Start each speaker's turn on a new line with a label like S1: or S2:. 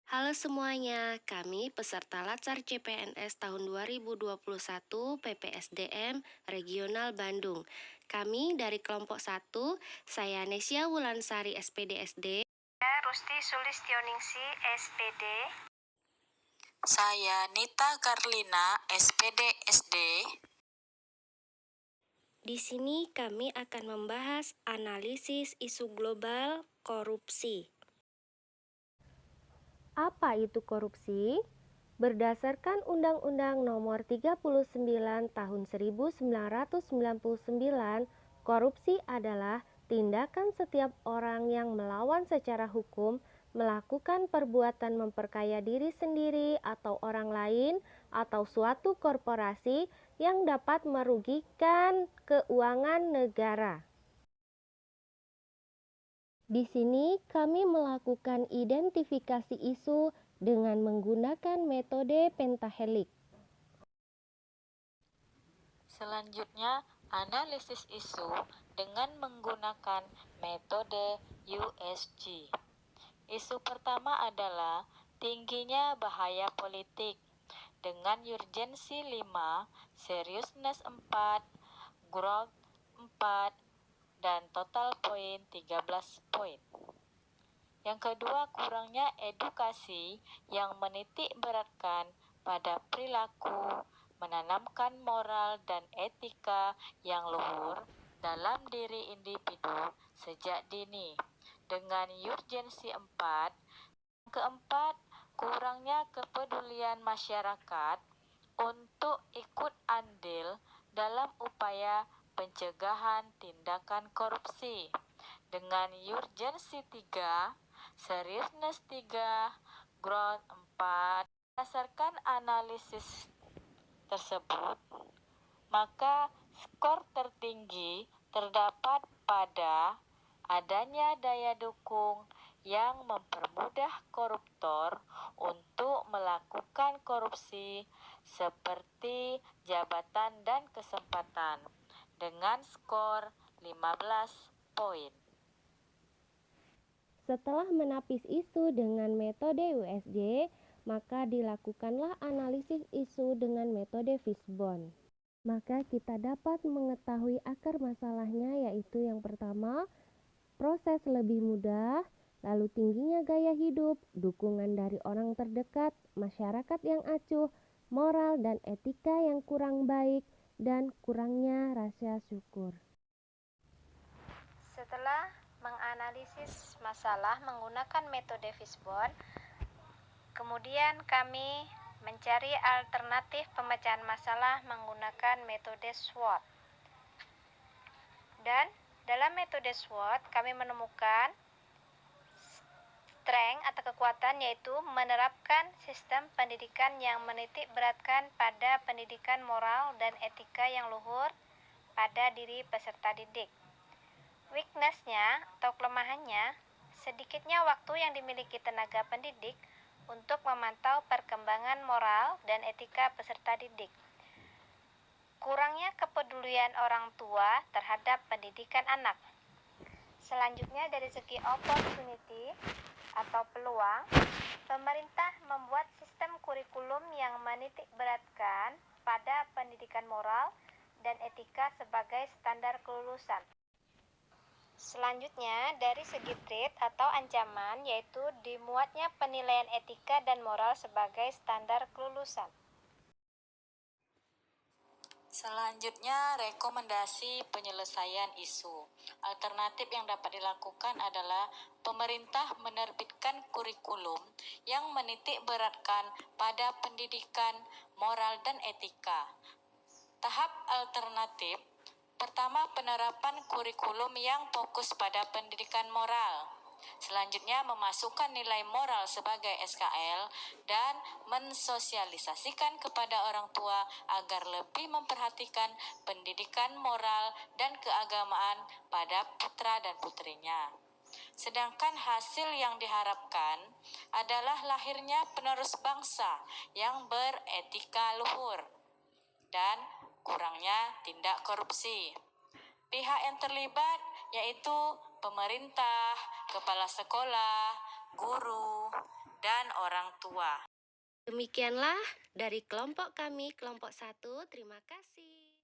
S1: Halo semuanya, kami peserta Latsar CPNS tahun 2021 PPSDM Regional Bandung. Kami dari kelompok 1, saya Nesia Wulansari SPDSD.
S2: Rusti Sulistioningsi, SPD.
S3: Saya Nita Karlina, SPD SD.
S1: Di sini kami akan membahas analisis isu global korupsi. Apa itu korupsi? Berdasarkan Undang-Undang Nomor 39 Tahun 1999, korupsi adalah tindakan setiap orang yang melawan secara hukum, melakukan perbuatan memperkaya diri sendiri atau orang lain, atau suatu korporasi yang dapat merugikan keuangan negara. Di sini kami melakukan identifikasi isu dengan menggunakan metode pentahelik.
S3: Selanjutnya, analisis isu dengan menggunakan metode USG. Isu pertama adalah tingginya bahaya politik dengan urgensi 5, seriousness 4, growth 4, dan total poin 13 poin. Yang kedua, kurangnya edukasi yang menitik beratkan pada perilaku, menanamkan moral dan etika yang luhur dalam diri individu sejak dini dengan urgensi 4. Yang keempat, kurangnya kepedulian masyarakat untuk ikut andil dalam upaya pencegahan tindakan korupsi dengan urgensi 3, seriousness 3, growth 4. Berdasarkan analisis tersebut, maka skor tertinggi terdapat pada adanya daya dukung yang mempermudah koruptor untuk melakukan korupsi seperti jabatan dan kesempatan dengan skor 15 poin.
S1: Setelah menapis isu dengan metode USG, maka dilakukanlah analisis isu dengan metode Fishbone. Maka kita dapat mengetahui akar masalahnya, yaitu yang pertama, proses lebih mudah, lalu tingginya gaya hidup, dukungan dari orang terdekat, masyarakat yang acuh, moral dan etika yang kurang baik, dan kurangnya rasa syukur.
S2: Setelah menganalisis masalah menggunakan metode Fishbone, kemudian kami mencari alternatif pemecahan masalah menggunakan metode SWOT. Dan dalam metode SWOT kami menemukan strength atau kekuatan, yaitu menerapkan sistem pendidikan yang menitik beratkan pada pendidikan moral dan etika yang luhur pada diri peserta didik. Weakness-nya atau kelemahannya, sedikitnya waktu yang dimiliki tenaga pendidik untuk memantau perkembangan moral dan etika peserta didik. Kurangnya kepedulian orang tua terhadap pendidikan anak. Selanjutnya, dari segi opportunity atau peluang, pemerintah membuat sistem kurikulum yang menitik beratkan pada pendidikan moral dan etika sebagai standar kelulusan. Selanjutnya, dari segi threat atau ancaman, yaitu dimuatnya penilaian etika dan moral sebagai standar kelulusan.
S3: Selanjutnya, rekomendasi penyelesaian isu. Alternatif yang dapat dilakukan adalah pemerintah menerbitkan kurikulum yang menitik beratkan pada pendidikan, moral, dan etika. Tahap alternatif pertama, penerapan kurikulum yang fokus pada pendidikan moral. Selanjutnya, memasukkan nilai moral sebagai SKL dan mensosialisasikan kepada orang tua agar lebih memperhatikan pendidikan moral dan keagamaan pada putra dan putrinya. Sedangkan hasil yang diharapkan adalah lahirnya penerus bangsa yang beretika luhur dan kurangnya tindak korupsi. Pihak yang terlibat yaitu pemerintah, kepala sekolah, guru, dan orang tua.
S1: Demikianlah dari kelompok kami, kelompok 1. Terima kasih.